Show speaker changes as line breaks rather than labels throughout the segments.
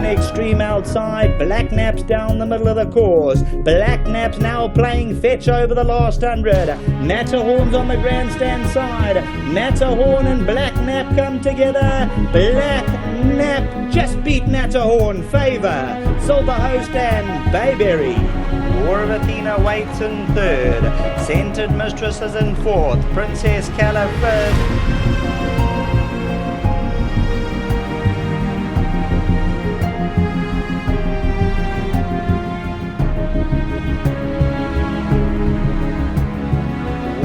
extreme outside. Black Nap's down the middle of the course. Black Nap's now playing fetch over the last 100. Matterhorn's on the grandstand side. Matterhorn and Black Nap come together. Black Nap just beat Matterhorn. Favour, Silver Host and Bayberry. War of Athena waits in third. Scented Mistress is in fourth. Princess Calla fifth.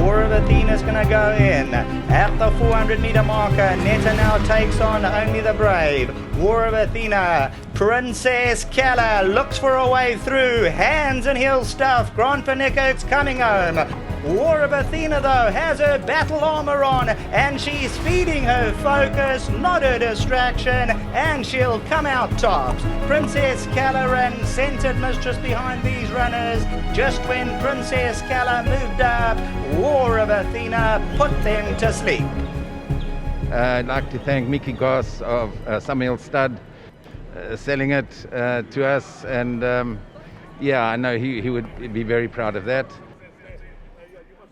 War of Athena's going to go in. At the 400 metre marker, Netta now takes on Only the Brave. War of Athena, Princess Calla looks for a way through. Hands and heel stuff. Grant Panicco's coming home. War of Athena, though, has her battle armour on, and she's feeding her focus, not her distraction, and she'll come out tops. Princess Calla and Scented Mistress behind these runners. Just when Princess Calla moved up, War of Athena put them to sleep.
I'd like to thank Mickey Goss of Summerhill Stud selling it to us, and I know he would be very proud of that.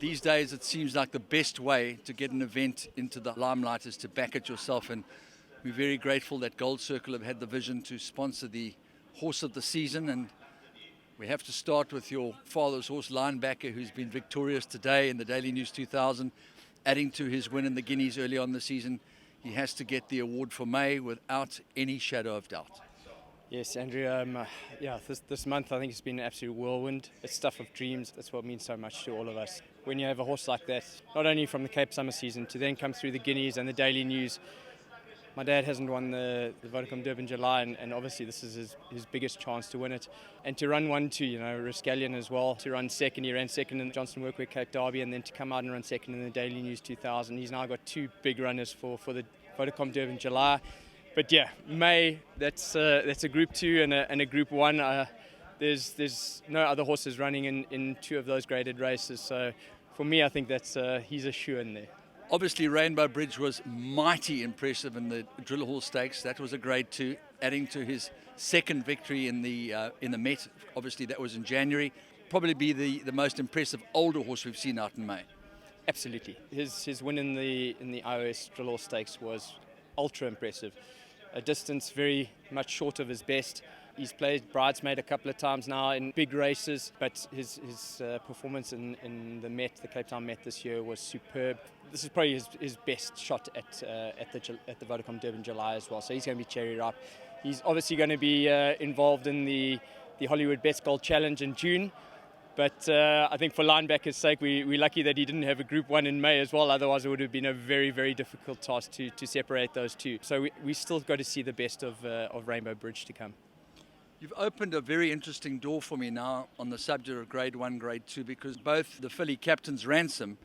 These days it seems like the best way to get an event into the limelight is to back it yourself, and we're very grateful that Gold Circle have had the vision to sponsor the horse of the season. And we have to start with your father's horse, Linebacker, who's been victorious today in the Daily News 2000, adding to his win in the Guineas early on the season. He has to get the award for May without any shadow of doubt.
Yes, Andrew, this month I think it's been an absolute whirlwind. It's stuff of dreams. That's what means so much to all of us. When you have a horse like that, not only from the Cape Summer season, to then come through the Guineas and the Daily News. My dad hasn't won the Vodacom Durban July, and obviously this is his biggest chance to win it. And to run 1-2, Rascallion as well, to run second. He ran second in the Johnson Workwear Cape Derby, and then to come out and run second in the Daily News 2000. He's now got two big runners for the Vodacom Durban July. But yeah, May, that's a Group 2 and a Group 1. There's no other horses running in two of those graded races. So for me, I think that's he's a shoe in there.
Obviously, Rainbow Bridge was mighty impressive in the Drill Hall Stakes. That was a grade 2, adding to his second victory in the Met. Obviously, that was in January. Probably be the most impressive older horse we've seen out in May.
Absolutely, his win in the iOS Drill Hall Stakes was ultra impressive. A distance very much short of his best. He's played bridesmaid a couple of times now in big races, but his performance in the Met, the Cape Town Met this year, was superb. This is probably his best shot at the Vodacom Durban July as well. So he's going to be cherry ripe. He's obviously going to be involved in the Hollywood Bets Gold Challenge in June. But I think for Linebacker's sake, we're lucky that he didn't have a Group 1 in May as well. Otherwise, it would have been a very, very difficult task to separate those two. So we still got to see the best of Rainbow Bridge to come.
You've opened a very interesting door for me now on the subject of Grade 1, Grade 2, because both the filly Captain's Ransom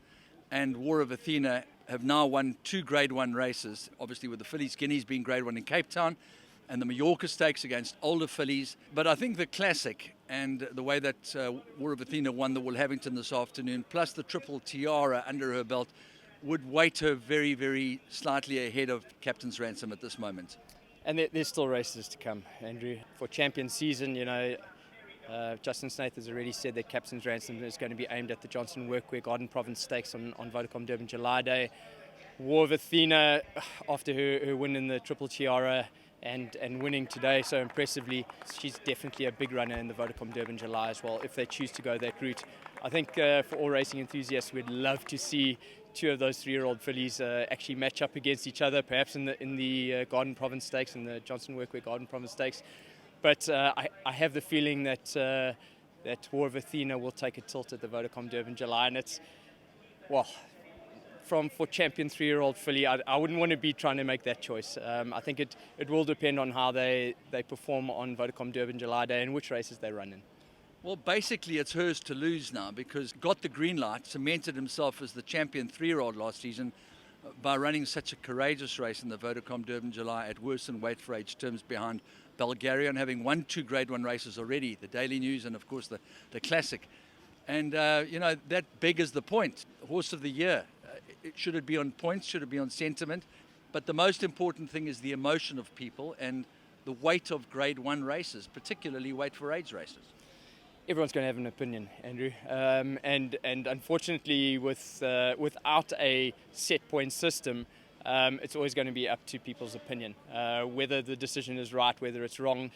and War of Athena have now won 2 Grade 1 races, obviously with the fillies Guineas being Grade 1 in Cape Town and the Mallorca Stakes against older fillies. But I think the Classic and the way that War of Athena won the Woolhavington this afternoon, plus the Triple Tiara under her belt, would weight her very, very slightly ahead of Captain's Ransom at this moment.
And there's still races to come, Andrew. For champion season, Justin Snaith has already said that Captain's Ransom is going to be aimed at the Johnson Workwear Garden Province Stakes on Vodacom Durban July Day. War of Athena, after her win in the Triple Tiara and winning today so impressively, she's definitely a big runner in the Vodacom Durban July as well, if they choose to go that route. I think for all racing enthusiasts, we'd love to see two of those 3-year-old fillies actually match up against each other, perhaps in the Garden Province Stakes and the Johnson Workwear Garden Province Stakes. But I have the feeling that War of Athena will take a tilt at the Vodacom Durban July, and it's, well, for champion 3-year-old filly, I wouldn't want to be trying to make that choice. I think it will depend on how they perform on Vodacom Durban July Day and which races they run in.
Well, basically it's hers to lose now, because got the green light, cemented himself as the champion 3-year-old last season by running such a courageous race in the Vodacom Durban July at worse than weight for age terms behind Bulgarian, having won 2 Grade 1 races already, the Daily News and of course the Classic. And that beggars the point. Horse of the year, should it be on points, should it be on sentiment? But the most important thing is the emotion of people, and the weight of Grade 1 races, particularly weight for age races?
Everyone's going to have an opinion, Andrew, and unfortunately, without a set point system, it's always going to be up to people's opinion, whether the decision is right, whether it's wrong.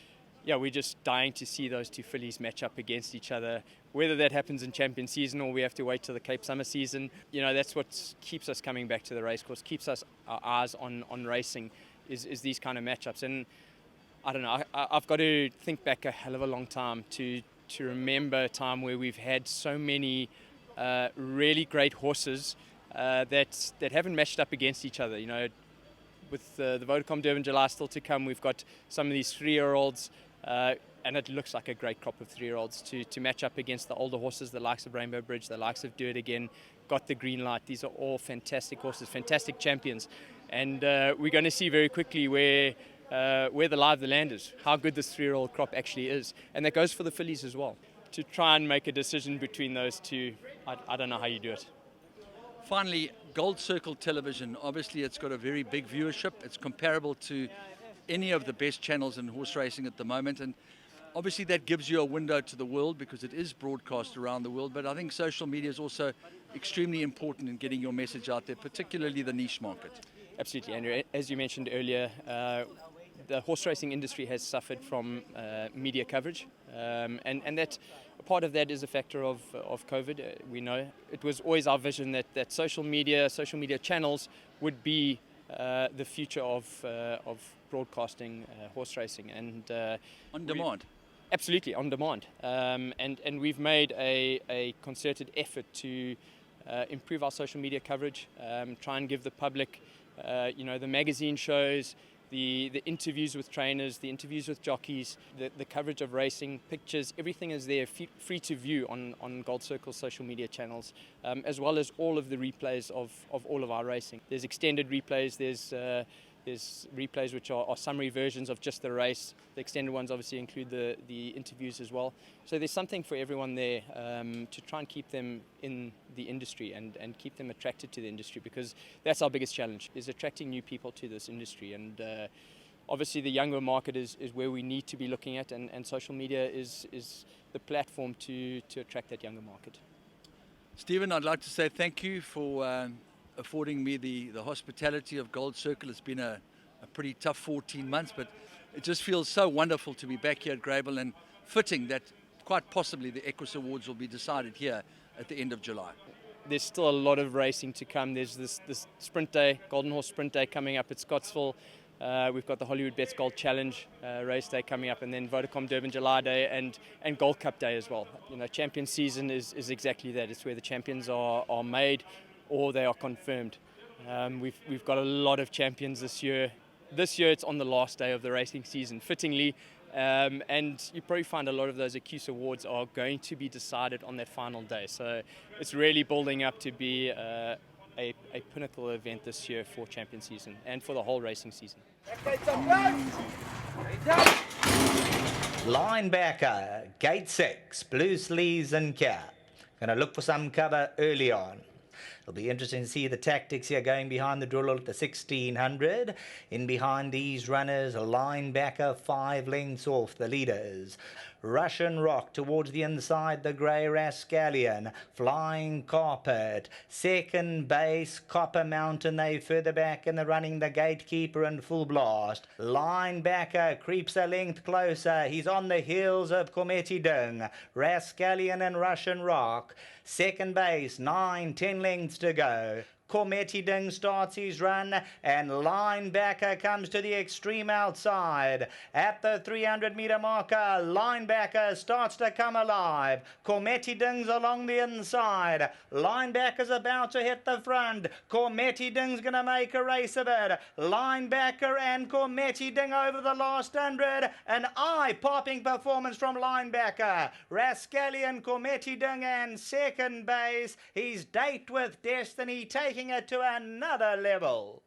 Yeah, we're just dying to see those two fillies match up against each other. Whether that happens in champion season or we have to wait till the Cape Summer season, that's what keeps us coming back to the racecourse, keeps us our eyes on racing, is these kind of matchups. And I don't know, I've got to think back a hell of a long time to remember a time where we've had so many really great horses that haven't matched up against each other. With the Vodacom Durban July still to come, we've got some of these 3-year-olds, and it looks like a great crop of 3-year-olds to match up against the older horses, the likes of Rainbow Bridge, the likes of Do It Again, Got the Green Light. These are all fantastic horses, fantastic champions, and we're going to see very quickly where the lie of the land is, how good this 3-year-old crop actually is. And that goes for the fillies as well. To try and make a decision between those two, I don't know how you do it.
Finally, Gold Circle Television, obviously it's got a very big viewership. It's comparable to any of the best channels in horse racing at the moment. And obviously that gives you a window to the world because it is broadcast around the world. But I think social media is also extremely important in getting your message out there, particularly the niche market.
Absolutely, Andrew. As you mentioned earlier, the horse racing industry has suffered from media coverage, and that part of that is a factor of COVID. We know it was always our vision that social media channels would be the future of broadcasting horse racing and
on demand.
Absolutely on demand, and we've made a concerted effort to improve our social media coverage, try and give the public the magazine shows, the interviews with trainers, the interviews with jockeys, the coverage of racing, pictures, everything is there free to view on Gold Circle's social media channels, as well as all of the replays of all of our racing. There's extended replays, there's replays which are summary versions of just the race. The extended ones obviously include the interviews as well. So there's something for everyone there to try and keep them in the industry and keep them attracted to the industry, because that's our biggest challenge, is attracting new people to this industry. And obviously the younger market is where we need to be looking at, and social media is the platform to attract that younger market.
Stephen, I'd like to say thank you for affording me the hospitality of Gold Circle. It's been a pretty tough 14 months, but it just feels so wonderful to be back here at Greybull, and fitting that quite possibly the Equus Awards will be decided here at the end of July.
There's still a lot of racing to come. There's this Sprint Day, Golden Horse Sprint Day coming up at Scottsville. We've got the Hollywood Bets Gold Challenge race day coming up, and then Vodacom Durban July Day and Gold Cup Day as well. Champion season is exactly that. It's where the champions are made or they are confirmed. We've got a lot of champions this year. This year it's on the last day of the racing season, fittingly, and you probably find a lot of those Equus Awards are going to be decided on that final day. So it's really building up to be a pinnacle event this year for champion season and for the whole racing season.
Linebacker, gate 6, blue sleeves and cap. Going to look for some cover early on. It'll be interesting to see the tactics here going behind the drill at the 1600. In behind these runners, a linebacker 5 lengths off the leaders. Russian Rock towards the inside, the Grey Rascallion. Flying Carpet. Second base, Copper Mountain. They further back in the running, the Gatekeeper and Full Blast. Linebacker creeps a length closer. He's on the heels of Kometi Dung. Rascallion and Russian Rock. Second base, 9-10 lengths to go. Kometi Dung starts his run, and Linebacker comes to the extreme outside. At the 300-meter marker, Linebacker starts to come alive. Kometi Dung's along the inside. Linebacker's about to hit the front. Kometi Dung's going to make a race of it. Linebacker and Kometi Dung over the last 100. An eye-popping performance from Linebacker. Rascallion, Kometi Dung, and second base. He's Date with Destiny taking it to another level.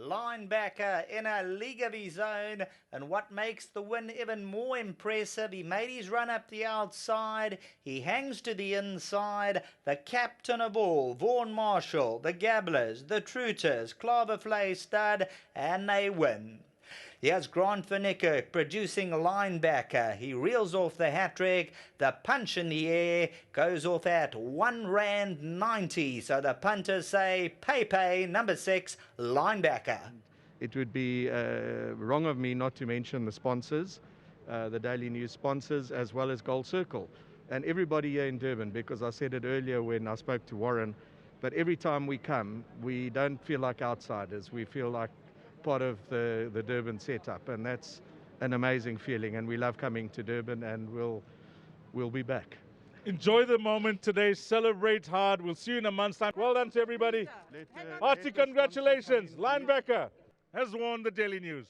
Linebacker in a league of his own, and what makes the win even more impressive, he made his run up the outside, he hangs to the inside, the captain of all, Vaughan Marshall, the Gabblers, the Trooters, Claverflay Stud, and they win. Here's Grant Van Niekerk producing linebacker. He reels off the hat-trick. The punch in the air goes off at R1.90. So the punters say, Pepe, number 6, linebacker.
It would be wrong of me not to mention the sponsors, the Daily News sponsors, as well as Gold Circle. And everybody here in Durban, because I said it earlier when I spoke to Warren, but every time we come, we don't feel like outsiders. We feel like part of the Durban setup, and that's an amazing feeling. And we love coming to Durban, and we'll be back.
Enjoy the moment today. Celebrate hard. We'll see you in a month's time. Well done to everybody. Hearty congratulations. Linebacker has won the Daily News.